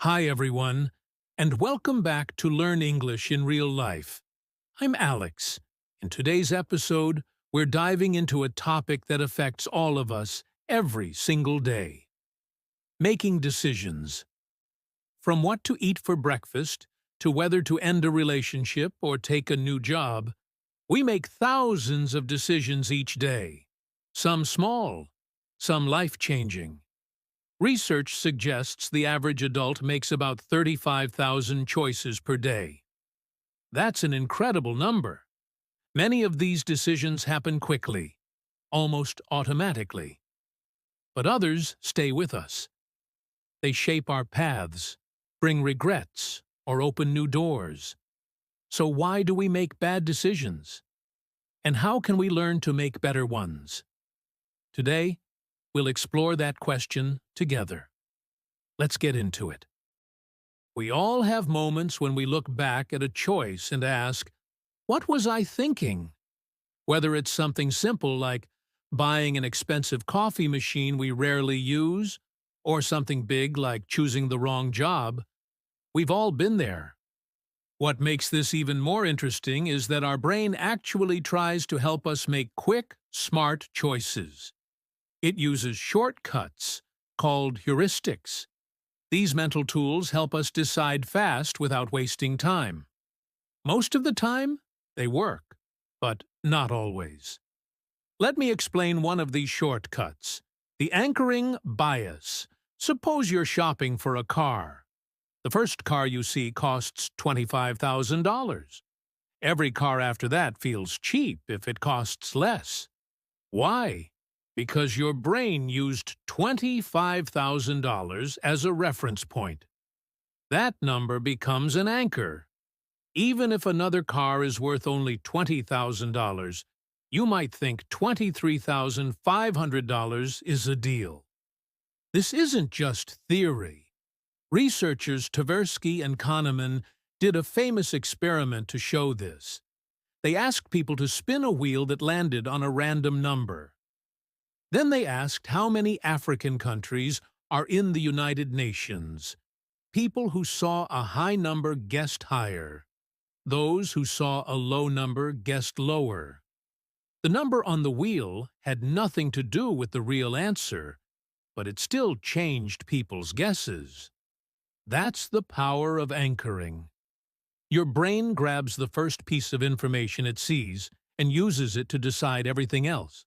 Hi, everyone, and welcome back to Learn English in Real Life. I'm Alex. In today's episode, we're diving into a topic that affects all of us every single day. Making decisions. From what to eat for breakfast to whether to end a relationship or take a new job, we make thousands of decisions each day. Some small, some life-changing. Research suggests the average adult makes about 35,000 choices per day. That's an incredible number. Many of these decisions happen quickly, almost automatically. But others stay with us. They shape our paths, bring regrets, or open new doors. So why do we make bad decisions? And how can we learn to make better ones? Today, we'll explore that question together. Let's get into it. We all have moments when we look back at a choice and ask, what was I thinking? Whether it's something simple like buying an expensive coffee machine we rarely use, or something big like choosing the wrong job, we've all been there. What makes this even more interesting is that our brain actually tries to help us make quick, smart choices. It uses shortcuts, called heuristics. These mental tools help us decide fast without wasting time. Most of the time, they work, but not always. Let me explain one of these shortcuts. The anchoring bias. Suppose you're shopping for a car. The first car you see costs $25,000. Every car after that feels cheap if it costs less. Why? Because your brain used $25,000 as a reference point. That number becomes an anchor. Even if another car is worth only $20,000, you might think $23,500 is a deal. This isn't just theory. Researchers Tversky and Kahneman did a famous experiment to show this. They asked people to spin a wheel that landed on a random number. Then they asked how many African countries are in the United Nations. People who saw a high number guessed higher. Those who saw a low number guessed lower. The number on the wheel had nothing to do with the real answer, but it still changed people's guesses. That's the power of anchoring. Your brain grabs the first piece of information it sees and uses it to decide everything else,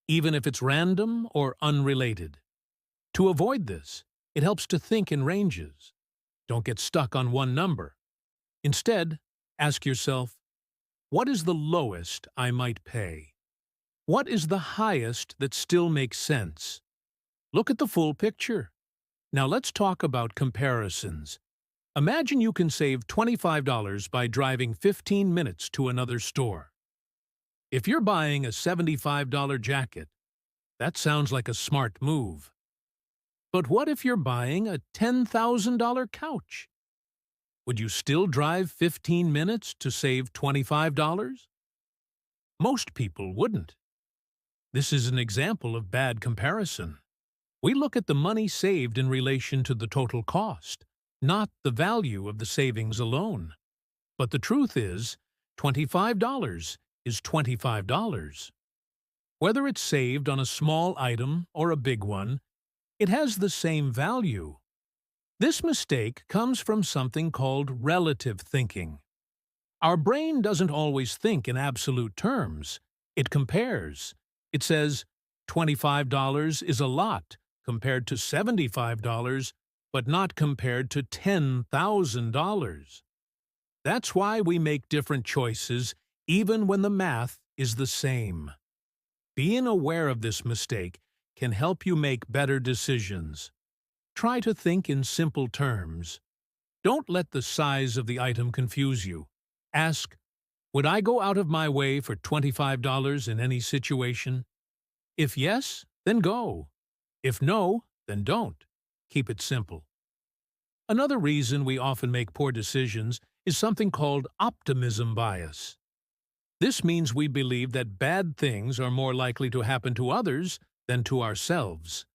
even if it's random or unrelated. To avoid this, it helps to think in ranges. Don't get stuck on one number. Instead, ask yourself, what is the lowest I might pay? What is the highest that still makes sense? Look at the full picture. Now let's talk about comparisons. Imagine you can save $25 by driving 15 minutes to another store. If you're buying a $75 jacket, that sounds like a smart move. But what if you're buying a $10,000 couch? Would you still drive 15 minutes to save $25? Most people wouldn't. This is an example of bad comparison. We look at the money saved in relation to the total cost, not the value of the savings alone. But the truth is, $25 is $25. Whether it's saved on a small item or a big one, it has the same value. This mistake comes from something called relative thinking. Our brain doesn't always think in absolute terms. It compares. It says, $25 is a lot compared to $75, but not compared to $10,000. That's why we make different choices, even when the math is the same. Being aware of this mistake can help you make better decisions. Try to think in simple terms. Don't let the size of the item confuse you. Ask, would I go out of my way for $25 in any situation? If yes, then go. If no, then don't. Keep it simple. Another reason we often make poor decisions is something called optimism bias. This means we believe that bad things are more likely to happen to others than to ourselves.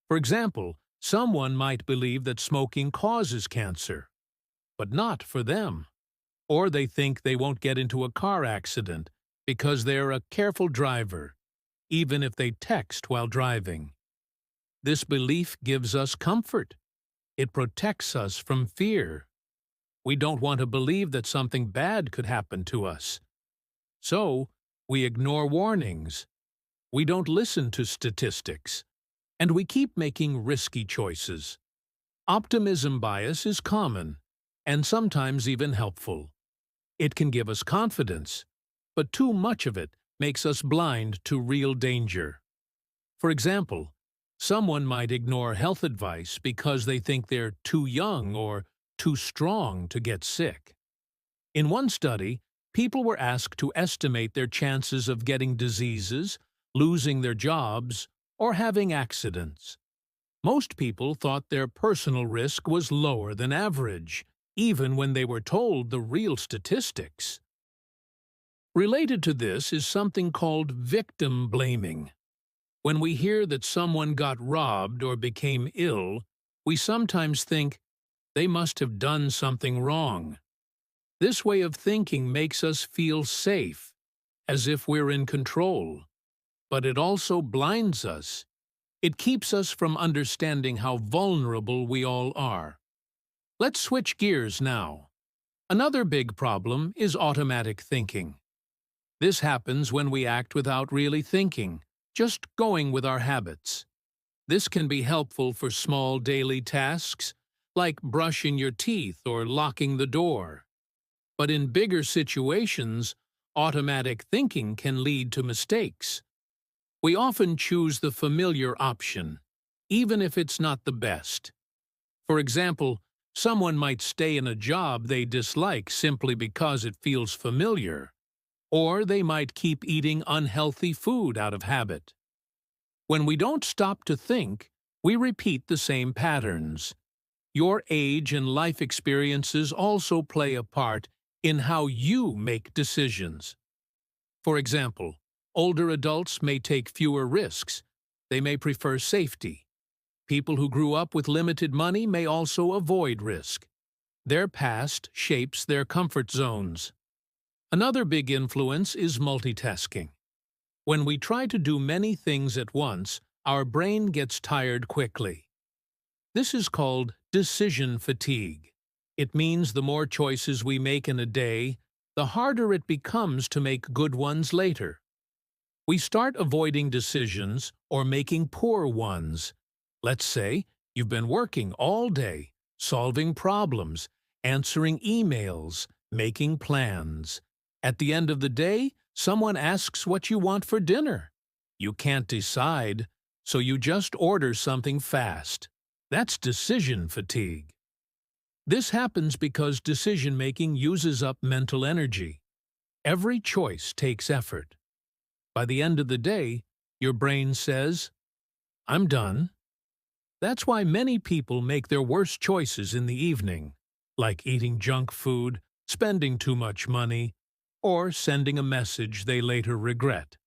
For example, Someone might believe that smoking causes cancer, but not for them. Or they think they won't get into a car accident because they're a careful driver, even if they text while driving. This belief gives us comfort. It protects us from fear. We don't want to believe that something bad could happen to us. So, we ignore warnings. We don't listen to statistics. And we keep making risky choices. Optimism bias is common, and sometimes even helpful. It can give us confidence, but too much of it makes us blind to real danger. For example, someone might ignore health advice because they think they're too young or too strong to get sick. In one study, people were asked to estimate their chances of getting diseases, losing their jobs, or having accidents. Most people thought their personal risk was lower than average, even when they were told the real statistics. Related to this is something called victim blaming. When we hear that someone got robbed or became ill, we sometimes think they must have done something wrong. This way of thinking makes us feel safe, as if we're in control. But it also blinds us. It keeps us from understanding how vulnerable we all are. Let's switch gears now. Another big problem is automatic thinking. This happens when we act without really thinking, just going with our habits. This can be helpful for small daily tasks, like brushing your teeth or locking the door. But in bigger situations, automatic thinking can lead to mistakes. We often choose the familiar option, even if it's not the best. For example, someone might stay in a job they dislike simply because it feels familiar, or they might keep eating unhealthy food out of habit. When we don't stop to think, we repeat the same patterns. Your age and life experiences also play a part in how you make decisions. For example, older adults may take fewer risks. They may prefer safety. People who grew up with limited money may also avoid risk. Their past shapes their comfort zones. Another big influence is multitasking. When we try to do many things at once, our brain gets tired quickly. This is called decision fatigue. It means the more choices we make in a day, the harder it becomes to make good ones later. We start avoiding decisions or making poor ones. Let's say you've been working all day, solving problems, answering emails, making plans. At the end of the day, someone asks what you want for dinner. You can't decide, so you just order something fast. That's decision fatigue. This happens because decision-making uses up mental energy. Every choice takes effort. By the end of the day, your brain says, "I'm done." That's why many people make their worst choices in the evening, like eating junk food, spending too much money, or sending a message they later regret.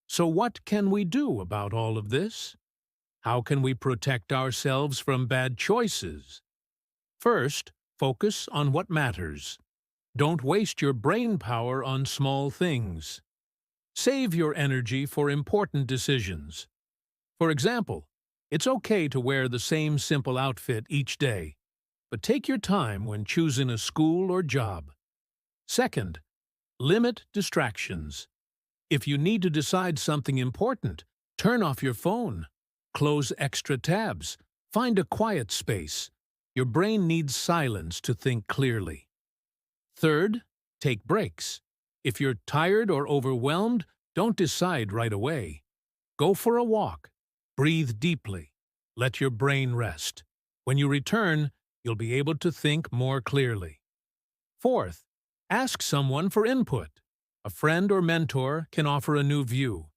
So what can we do about all of this? How can we protect ourselves from bad choices? First, focus on what matters. Don't waste your brain power on small things. Save your energy for important decisions. For example, it's okay to wear the same simple outfit each day, but take your time when choosing a school or job. Second, limit distractions. If you need to decide something important, turn off your phone. Close extra tabs. Find a quiet space. Your brain needs silence to think clearly. Third, take breaks. If you're tired or overwhelmed, don't decide right away. Go for a walk. Breathe deeply. Let your brain rest. When you return, you'll be able to think more clearly. Fourth, ask someone for input. A friend or mentor can offer a new view.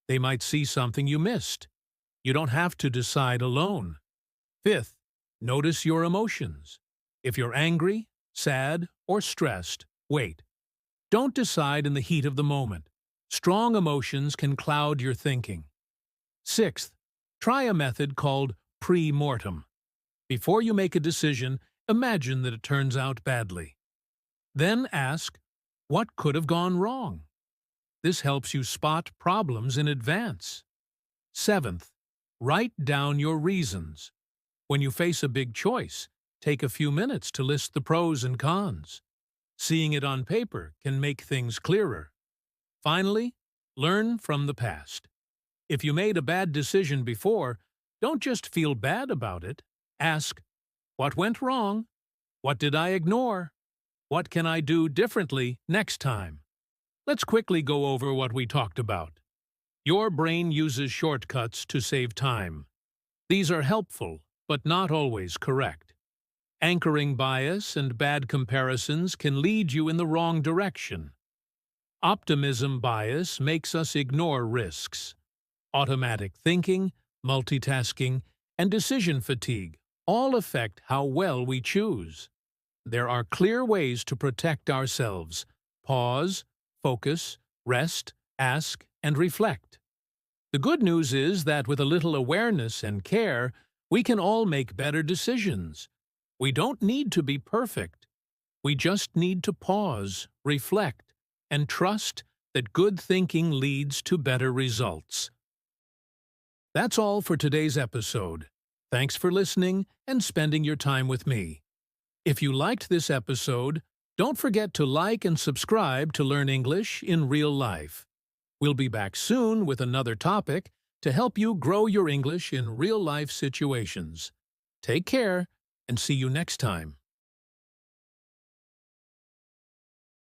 They might see something you missed. You don't have to decide alone. Fifth, notice your emotions. If you're angry, sad, or stressed, wait. Don't decide in the heat of the moment. Strong emotions can cloud your thinking. Sixth, try a method called pre-mortem. Before you make a decision, imagine that it turns out badly. Then ask, what could have gone wrong? This helps you spot problems in advance. Seventh, write down your reasons. When you face a big choice, take a few minutes to list the pros and cons. Seeing it on paper can make things clearer. Finally, learn from the past. If you made a bad decision before, don't just feel bad about it. Ask, what went wrong? What did I ignore? What can I do differently next time? Let's quickly go over what we talked about. Your brain uses shortcuts to save time. These are helpful, but not always correct. Anchoring bias and bad comparisons can lead you in the wrong direction. Optimism bias makes us ignore risks. Automatic thinking, multitasking, and decision fatigue all affect how well we choose. There are clear ways to protect ourselves. Pause, focus, rest, ask, and reflect. The good news is that with a little awareness and care, we can all make better decisions. We don't need to be perfect. We just need to pause, reflect, and trust that good thinking leads to better results. That's all for today's episode. Thanks for listening and spending your time with me. If you liked this episode, don't forget to like and subscribe to learn English in real life. We'll be back soon with another topic to help you grow your English in real-life situations. Take care and see you next time.